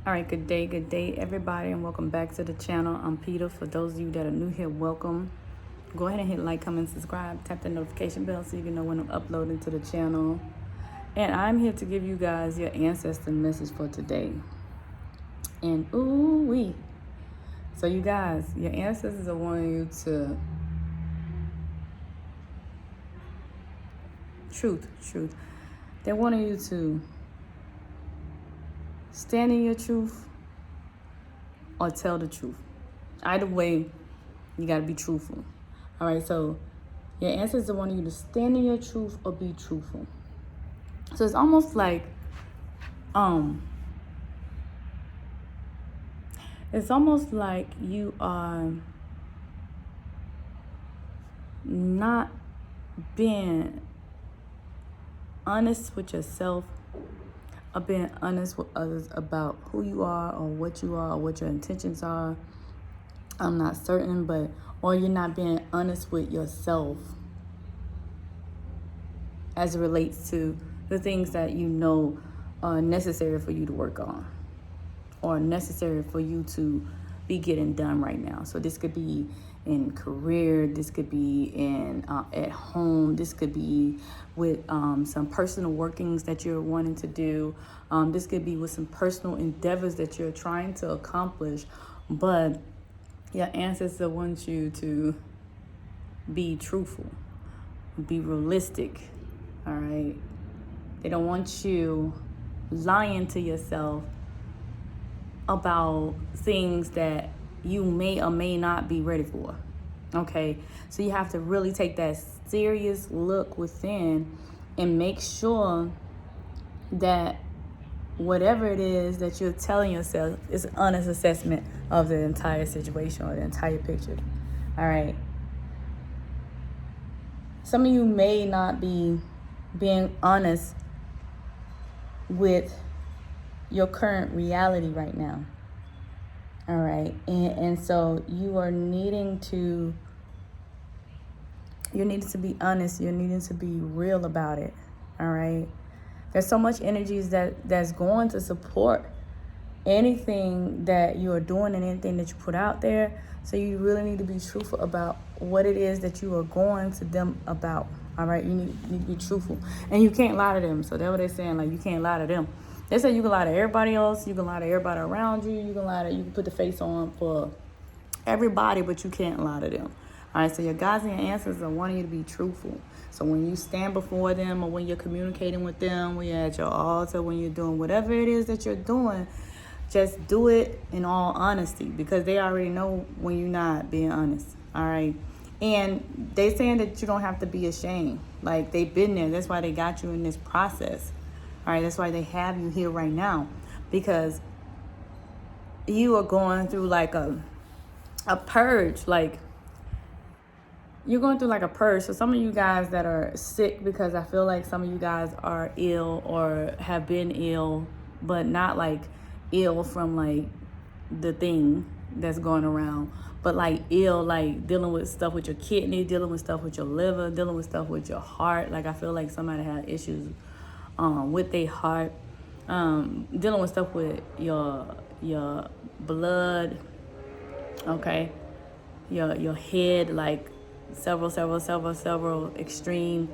All right, good day, everybody, and welcome back to the channel. I'm Peter. For those of you that are new here, welcome. Go ahead and hit like, comment, subscribe, tap the notification bell so you can know when I'm uploading to the channel. And I'm here to give you guys your ancestor message for today. And ooh-wee. So you guys, your ancestors are wanting you to truth. They're wanting you to stand in your truth or tell the truth. Either way, you got to be truthful. All right, so your ancestors are wanting you to stand in your truth or be truthful. So it's almost like you are not being honest with yourself or being honest with others about who you are or what your intentions are. I'm not certain, or you're not being honest with yourself as it relates to the things that you know are necessary for you to work on or necessary for you to be getting done right now. So this could be in career, this could be in at home, this could be with some personal workings that you're wanting to do. This could be with some personal endeavors that you're trying to accomplish, but your ancestor wants you to be truthful, be realistic, all right? They don't want you lying to yourself about things that you may or may not be ready for, okay? So you have to really take that serious look within and make sure that whatever it is that you're telling yourself is an honest assessment of the entire situation or the entire picture, all right? Some of you may not be being honest with your current reality right now, all right? And so you are needing to be honest. You're needing to be real about it, all right? There's so much energies that's going to support anything that you are doing and anything that you put out there. So you really need to be truthful about what it is that you are going to them about, all right? You need to be truthful. And you can't lie to them. So that's what they're saying, like, you can't lie to them. They say you can lie to everybody else. You can lie to everybody around you. You can put the face on for everybody, but you can't lie to them. All right, so your guides and your ancestors are wanting you to be truthful. So when you stand before them or when you're communicating with them, when you're at your altar, when you're doing whatever it is that you're doing, just do it in all honesty because they already know when you're not being honest, all right? And they're saying that you don't have to be ashamed. Like, they've been there. That's why they got you in this process, all right? That's why they have you here right now, because you are going through like a purge, like, you're going through like a purge. So some of you guys that are sick, because I feel like some of you guys are ill or have been ill, but not like ill from like the thing that's going around, but like ill, like dealing with stuff with your kidney, dealing with stuff with your liver, dealing with stuff with your heart. Like, I feel like somebody had issues with their heart, dealing with stuff with your blood, okay, your head, like several extreme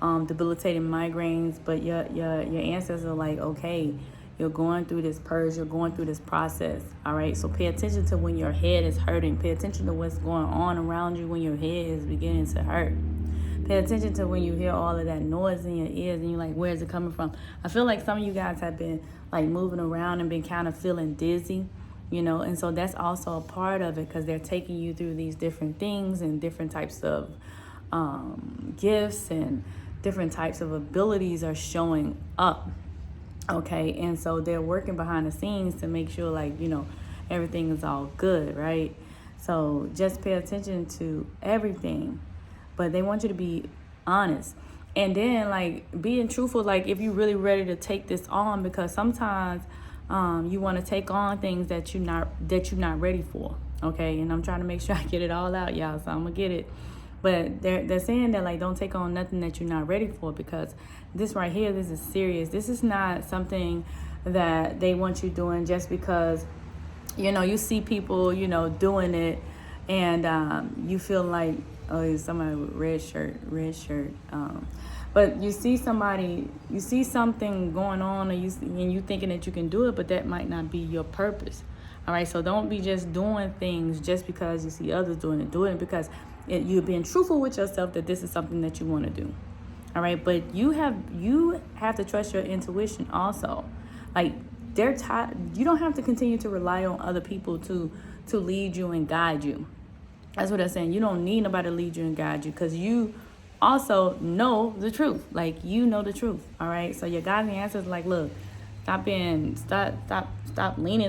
debilitating migraines. But your ancestors are like, okay, you're going through this purge, you're going through this process, all right? So pay attention to when your head is hurting. Pay attention to what's going on around you when your head is beginning to hurt. Pay attention to when you hear all of that noise in your ears and you're like, where is it coming from? I feel like some of you guys have been like moving around and been kind of feeling dizzy, you know, and so that's also a part of it because they're taking you through these different things and different types of gifts and different types of abilities are showing up, okay? And so they're working behind the scenes to make sure, like, you know, everything is all good, right? So just pay attention to everything, but they want you to be honest. And then, like, being truthful, like, if you're really ready to take this on, because sometimes you want to take on things that you're not ready for, okay? And I'm trying to make sure I get it all out, y'all, so I'm gonna get it. But they're saying that, like, don't take on nothing that you're not ready for, because this right here, this is serious. This is not something that they want you doing just because, you know, you see people, you know, doing it, and you feel like, oh, it's somebody with red shirt. But you see somebody, you see something going on, and you thinking that you can do it, but that might not be your purpose. All right, so don't be just doing things just because you see others doing it. Do it because you're being truthful with yourself that this is something that you want to do. All right, but you have to trust your intuition also. Like, you don't have to continue to rely on other people to lead you and guide you. That's what I'm saying. You don't need nobody to lead you and guide you, because you also know the truth. Like, you know the truth. All right. So your guiding answers, like, look, stop leaning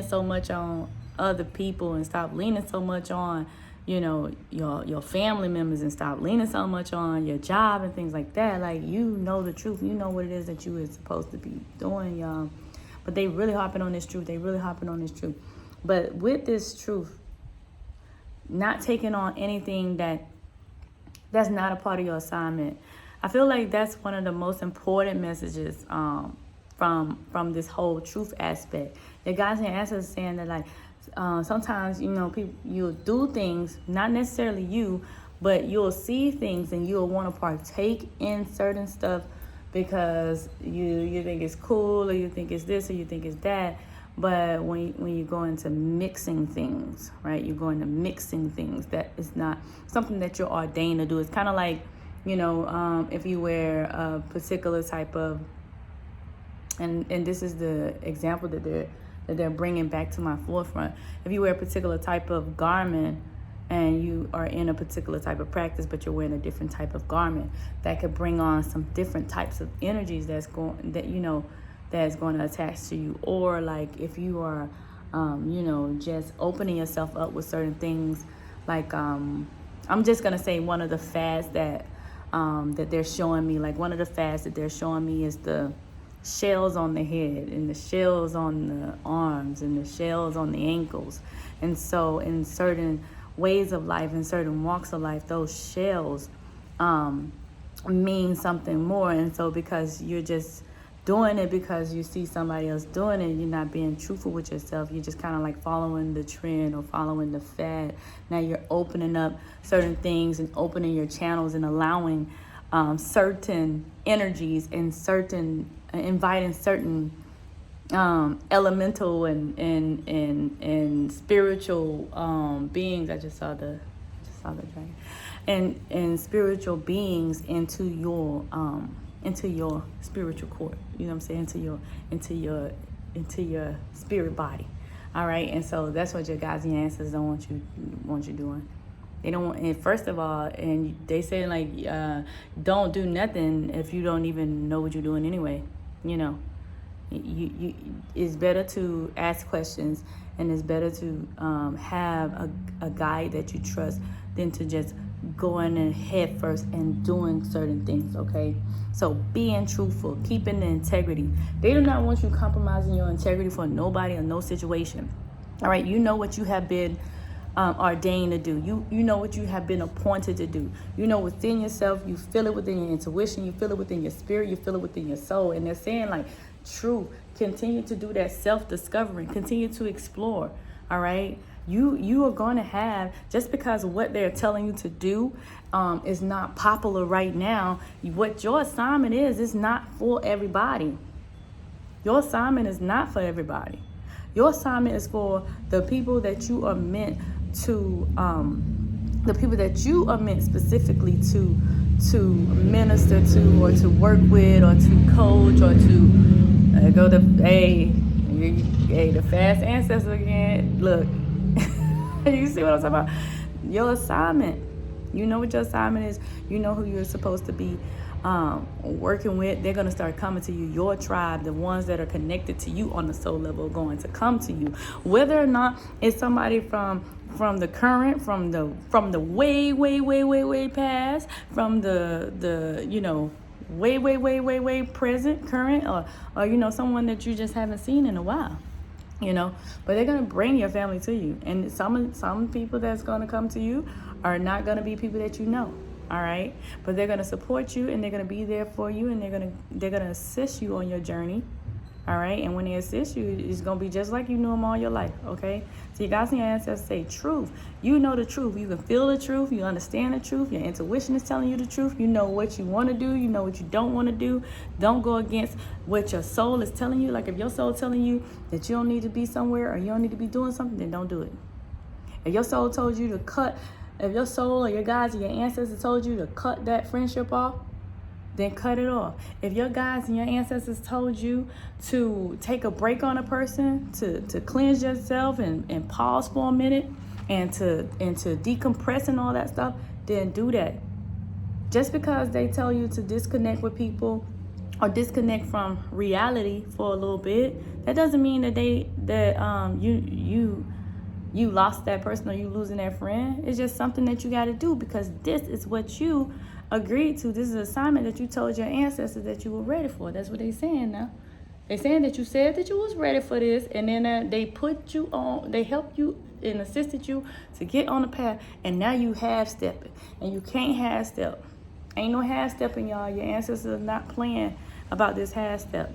so much on other people, and stop leaning so much on, you know, your family members, and stop leaning so much on your job and things like that. Like, you know the truth. You know what it is that you is supposed to be doing, y'all. But they really hopping on this truth. But with this truth, not taking on anything that's not a part of your assignment. I feel like that's one of the most important messages from this whole truth aspect. The guys and answers saying that, like, sometimes, you know, people, you'll do things, not necessarily you, but you'll see things and you'll want to partake in certain stuff because you think it's cool, or you think it's this, or you think it's that. But when you go into mixing things, right? You go into mixing things that is not something that you're ordained to do. It's kind of like, you know, if you wear a particular type of, and this is the example that they're bringing back to my forefront. If you wear a particular type of garment and you are in a particular type of practice, but you're wearing a different type of garment, that could bring on some different types of energies that's going to attach to you. Or like if you are, you know, just opening yourself up with certain things, like I'm just gonna say one of the fads that they're showing me. Like, one of the fads that they're showing me is the shells on the head, and the shells on the arms, and the shells on the ankles. And so in certain ways of life, in certain walks of life, those shells mean something more. And so because you're just doing it because you see somebody else doing it, you're not being truthful with yourself. You're just kind of like following the trend or following the fad. Now you're opening up certain things and opening your channels and allowing certain energies and inviting certain elemental and spiritual beings. I just saw the dragon, and spiritual beings into your spiritual court. You know what I'm saying? Into your spirit body. All right. And so that's what your guides and your ancestors don't want you doing. They don't want, and first of all, and they say, like, don't do nothing if you don't even know what you're doing anyway. You know, it's better to ask questions, and it's better to have a guide that you trust than to just going in head first and doing certain things. Okay, so being truthful, keeping the integrity. They do not want you compromising your integrity for nobody or no situation. All right, you know what you have been ordained to do. You know what you have been appointed to do. You know within yourself. You feel it within your intuition. You feel it within your spirit. You feel it within your soul. And they're saying, like, true, continue to do that self-discovery. Continue to explore. All right. You are going to have, just because what they're telling you to do is not popular right now, what your assignment is not for everybody. Your assignment is not for everybody. Your assignment is for the people that you are meant to, the people that you are meant specifically to minister to, or to work with, or to coach, or to go to, hey, the fast ancestor again. Look, you see what I'm talking about? Your assignment. You know what your assignment is. You know who you're supposed to be working with. They're going to start coming to you. Your tribe, the ones that are connected to you on the soul level, are going to come to you. Whether or not it's somebody from the current, from the way past, from the you know, way present, current, or you know, someone that you just haven't seen in a while. You know, but they're going to bring your family to you. And some people that's going to come to you are not going to be people that you know. All right. But they're going to support you, and they're going to be there for you, and they're going to assist you on your journey. All right, and when they assist you, it's gonna be just like you knew them all your life. Okay, so you guys and your ancestors say truth. You know the truth. You can feel the truth. You understand the truth. Your intuition is telling you the truth. You know what you want to do. You know what you don't want to do. Don't go against what your soul is telling you. Like if your soul is telling you that you don't need to be somewhere or you don't need to be doing something, then don't do it. If your soul told you to cut, if your soul or your guides or your ancestors told you to cut that friendship off, then cut it off. If your guides and your ancestors told you to take a break on a person, to cleanse yourself and pause for a minute and to decompress and all that stuff, then do that. Just because they tell you to disconnect with people or disconnect from reality for a little bit, that doesn't mean that you lost that person or you losing that friend. It's just something that you got to do because this is what you agreed to. This is an assignment that you told your ancestors that you were ready for. That's what they're saying now. They're saying that you said that you was ready for this, and then they put you on, they helped you and assisted you to get on the path, and now you half-stepping, and you can't half-step. Ain't no half-stepping, y'all. Your ancestors are not playing about this half-step.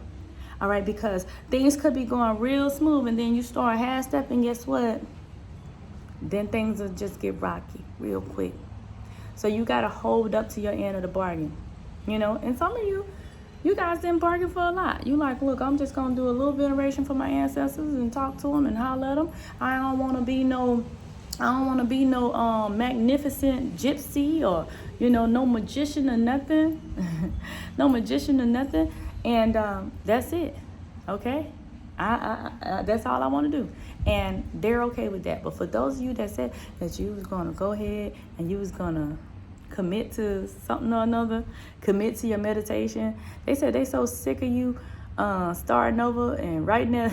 All right, because things could be going real smooth, and then you start half-stepping, guess what? Then things will just get rocky real quick. So you got to hold up to your end of the bargain, you know. And some of you guys didn't bargain for a lot. You like, look, I'm just going to do a little veneration for my ancestors and talk to them and holler at them. I don't want to be no magnificent gypsy or, you know, no magician or nothing. No magician or nothing. And that's it, okay? I that's all I want to do. And they're okay with that. But for those of you that said that you was going to go ahead and you was going to commit to something or another, commit to your meditation, they said they so sick of you starting over and right now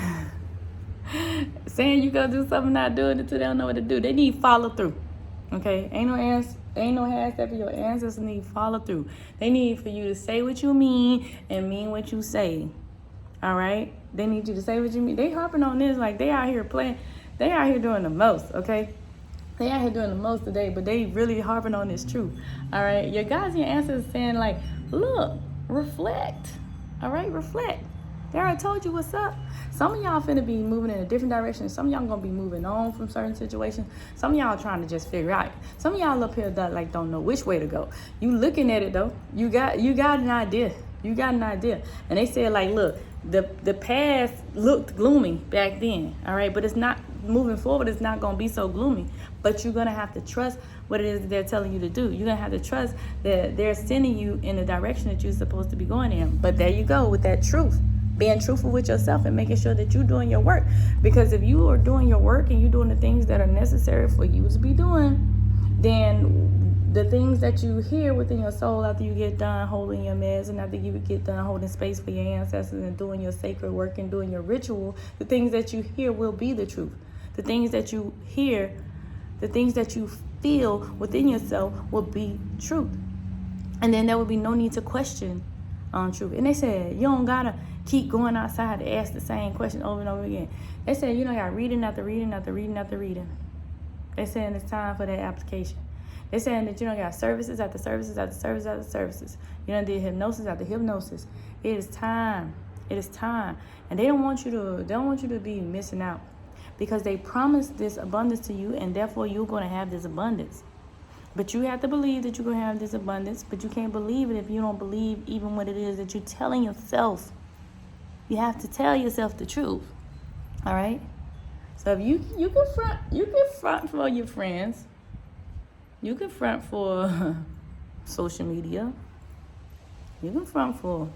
saying you gonna do something, not doing it until they don't know what to do. They need follow through. Okay? Ain't no half step. Your ancestors need follow through. They need for you to say what you mean and mean what you say. All right? They need you to say what you mean. They harping on this like they out here playing. They out here doing the most, okay? They out here doing the most today, but they really harping on this truth. All right? Your guys and your ancestors saying like, look, reflect. All right? Reflect. They already told you what's up. Some of y'all finna be moving in a different direction. Some of y'all gonna be moving on from certain situations. Some of y'all trying to just figure out. Some of y'all up here that like don't know which way to go. You looking at it though. You got an idea. You got an idea. And they said like, look, the past looked gloomy back then. All right, but it's not moving forward. It's not gonna be so gloomy. But you're gonna have to trust what it is that they're telling you to do. You're gonna have to trust that they're sending you in the direction that you're supposed to be going in. But there you go with that truth. Being truthful with yourself and making sure that you're doing your work. Because if you are doing your work and you're doing the things that are necessary for you to be doing, then the things that you hear within your soul after you get done holding your meds and after you get done holding space for your ancestors and doing your sacred work and doing your ritual, the things that you hear will be the truth. The things that you hear, the things that you feel within yourself will be truth. And then there will be no need to question truth. And they said, you don't gotta keep going outside to ask the same question over and over again. They said, you know, got reading after reading after reading after reading. They saying it's time for that application. They saying that you don't got services after services after services after services. You know, did hypnosis after hypnosis. It is time. It is time. And they don't want you to be missing out. Because they promised this abundance to you, and therefore you're going to have this abundance. But you have to believe that you're going to have this abundance, but you can't believe it if you don't believe even what it is that you're telling yourself. You have to tell yourself the truth. All right? So if you can front for your friends. You can front for social media. You can front for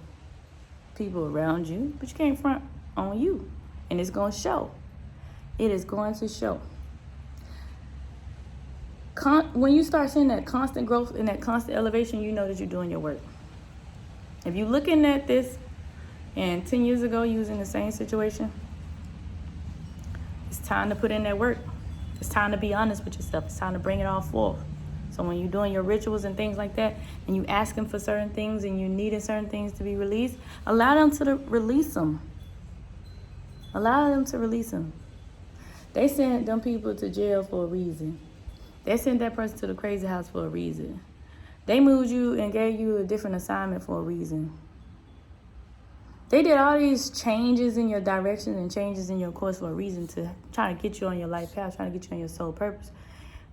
people around you, but you can't front on you. And it's going to show. It is going to show. When you start seeing that constant growth and that constant elevation, you know that you're doing your work. If you're looking at this and 10 years ago you was in the same situation, it's time to put in that work. It's time to be honest with yourself. It's time to bring it all forth. So when you're doing your rituals and things like that, and you asking for certain things and you needing certain things to be released, allow them to release them. Allow them to release them. They sent them people to jail for a reason. They sent that person to the crazy house for a reason. They moved you and gave you a different assignment for a reason. They did all these changes in your direction and changes in your course for a reason, to try to get you on your life path, trying to get you on your soul purpose.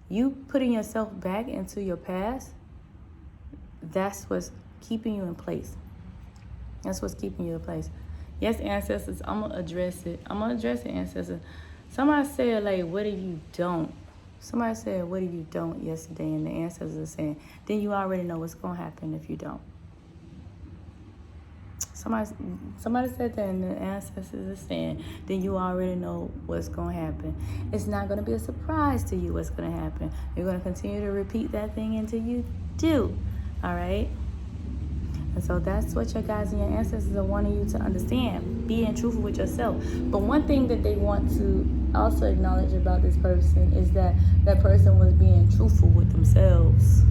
You putting yourself back into your past, that's what's keeping you in place. That's what's keeping you in place. Yes, ancestors, I'm going to address it. Ancestors. Somebody said, like, what if you don't? Somebody said, what if you don't yesterday? And the ancestors are saying, then you already know what's going to happen if you don't. Somebody said that, and the ancestors are saying, then you already know what's going to happen. It's not going to be a surprise to you what's going to happen. You're going to continue to repeat that thing until you do. All right? And so that's what your guides and your ancestors are wanting you to understand. Being truthful with yourself. But one thing that they want to also acknowledge about this person is that that person was being truthful with themselves.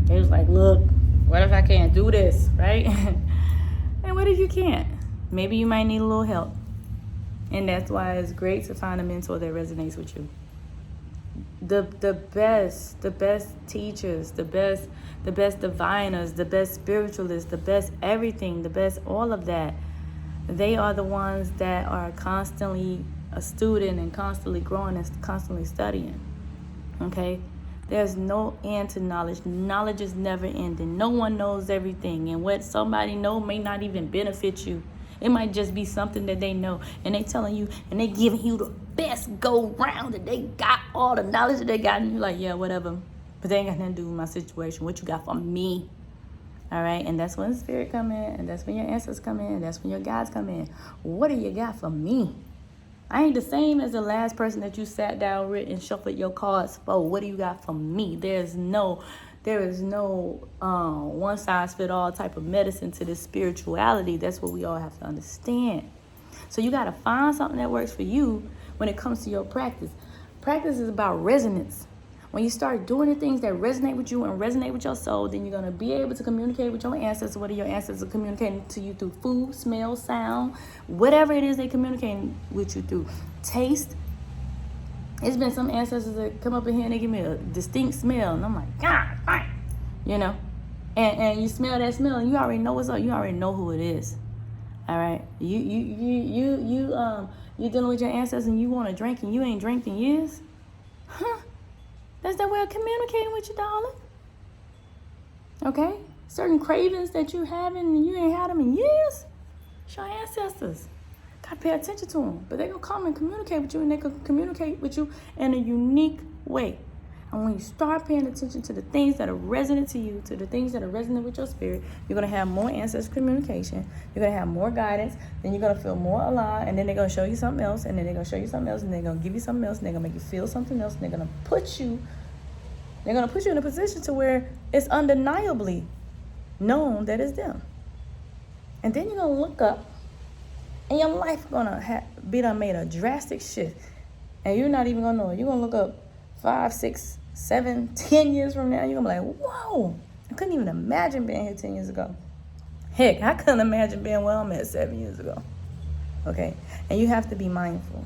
They was like, look, what if I can't do this, right? And what if you can't? Maybe you might need a little help. And that's why it's great to find a mentor that resonates with you. The best teachers, the best diviners, the best spiritualists, the best everything, the best all of that, they are the ones that are constantly a student and constantly growing and constantly studying. Okay? There's no end to knowledge. Knowledge is never ending. No one knows everything. And what somebody knows may not even benefit you. It might just be something that they know. And they telling you, and they giving you the best go round. And they got all the knowledge that they got. And you're like, yeah, whatever. But they ain't got nothing to do with my situation. What you got for me? All right? And that's when the spirit come in. And that's when your ancestors come in. That's when your guides come in. What do you got for me? I ain't the same as the last person that you sat down with and shuffled your cards for. What do you got for me? There is no one size fit all type of medicine to this spirituality. That's what we all have to understand. So you got to find something that works for you when it comes to your practice. Practice is about resonance. When you start doing the things that resonate with you and resonate with your soul, then you're going to be able to communicate with your ancestors, whether your ancestors are communicating to you through food, smell, sound, whatever it is they're communicating with you through. Taste. It's been some ancestors that come up in here and they give me a distinct smell. And I'm like, God, fine. You know? And you smell that smell and you already know what's up. You already know who it is. All right? You dealing with your ancestors and you want to drink and you ain't drank in years? Huh? That's their way of communicating with you, darling. Okay? Certain cravings that you having and you ain't had them in years. It's your ancestors. Gotta pay attention to them. But they're going to come and communicate with you, and they can communicate with you in a unique way. And when you start paying attention to the things that are resonant to you, to the things that are resonant with your spirit, you're going to have more ancestral communication. You're going to have more guidance. Then you're going to feel more alive. And then they're going to show you something else. And then they're going to show you something else. And they're going to give you something else. And they're going to make you feel something else. And they're going to put you in a position to where it's undeniably known that it's them. And then you're going to look up. And your life going to be done made a drastic shift. And you're not even going to know it. You're going to look up 5, 6, 7, 10 years from now. You're going to be like, whoa. I couldn't even imagine being here 10 years ago. Heck, I couldn't imagine being where I'm at 7 years ago. Okay? And you have to be mindful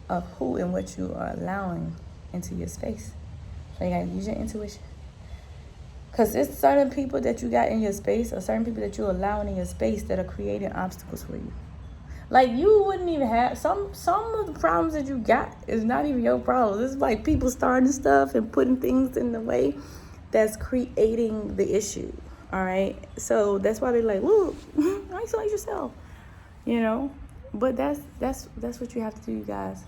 of who and what you are allowing into your space. So you got to use your intuition. Because it's certain people that you got in your space or certain people that you're allowing in your space that are creating obstacles for you. Like, you wouldn't even have... Some of the problems that you got is not even your problem. It's like people starting stuff and putting things in the way that's creating the issue. All right? So that's why they're like, look, isolate yourself. You know? But that's what you have to do, you guys.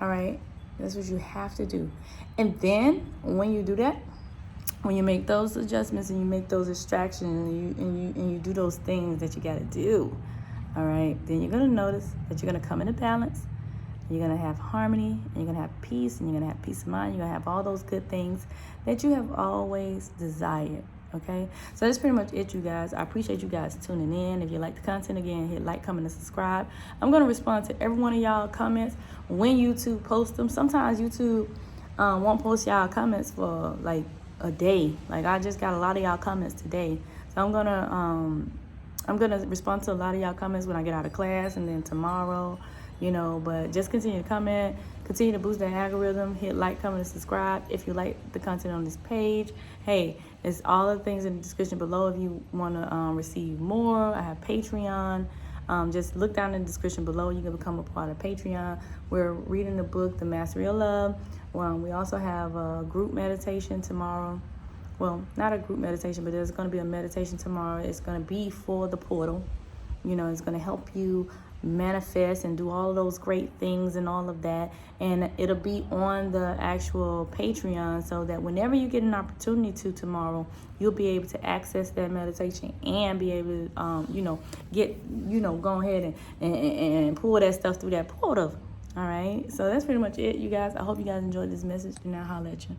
All right? That's what you have to do. And then, when you do that, when you make those adjustments and you make those extractions and you do those things that you got to do, all right, then you're going to notice that you're going to come into balance. You're going to have harmony, and you're going to have peace, and you're going to have peace of mind. You're going to have all those good things that you have always desired, okay? So that's pretty much it, you guys. I appreciate you guys tuning in. If you like the content, again, hit like, comment, and subscribe. I'm going to respond to every one of y'all comments when YouTube posts them. Sometimes YouTube won't post y'all comments for, like, a day. Like, I just got a lot of y'all comments today. So I'm going to respond to a lot of y'all comments when I get out of class, and then tomorrow you know. But just continue to comment, continue to boost that algorithm, hit like, comment, and subscribe if you like the content on this page. Hey, it's all the things in the description below if you want to receive more. I have Patreon. Just look down in the description below. You can become a part of Patreon. We're reading the book, The Mastery of Love. We also have a group meditation tomorrow. Well, not a group meditation, but there's going to be a meditation tomorrow. It's going to be for the portal. You know, it's going to help you manifest and do all those great things and all of that. And it'll be on the actual Patreon, so that whenever you get an opportunity to tomorrow, you'll be able to access that meditation and be able to, go ahead and pull that stuff through that portal. All right. So that's pretty much it, you guys. I hope you guys enjoyed this message, and I'll holler at you.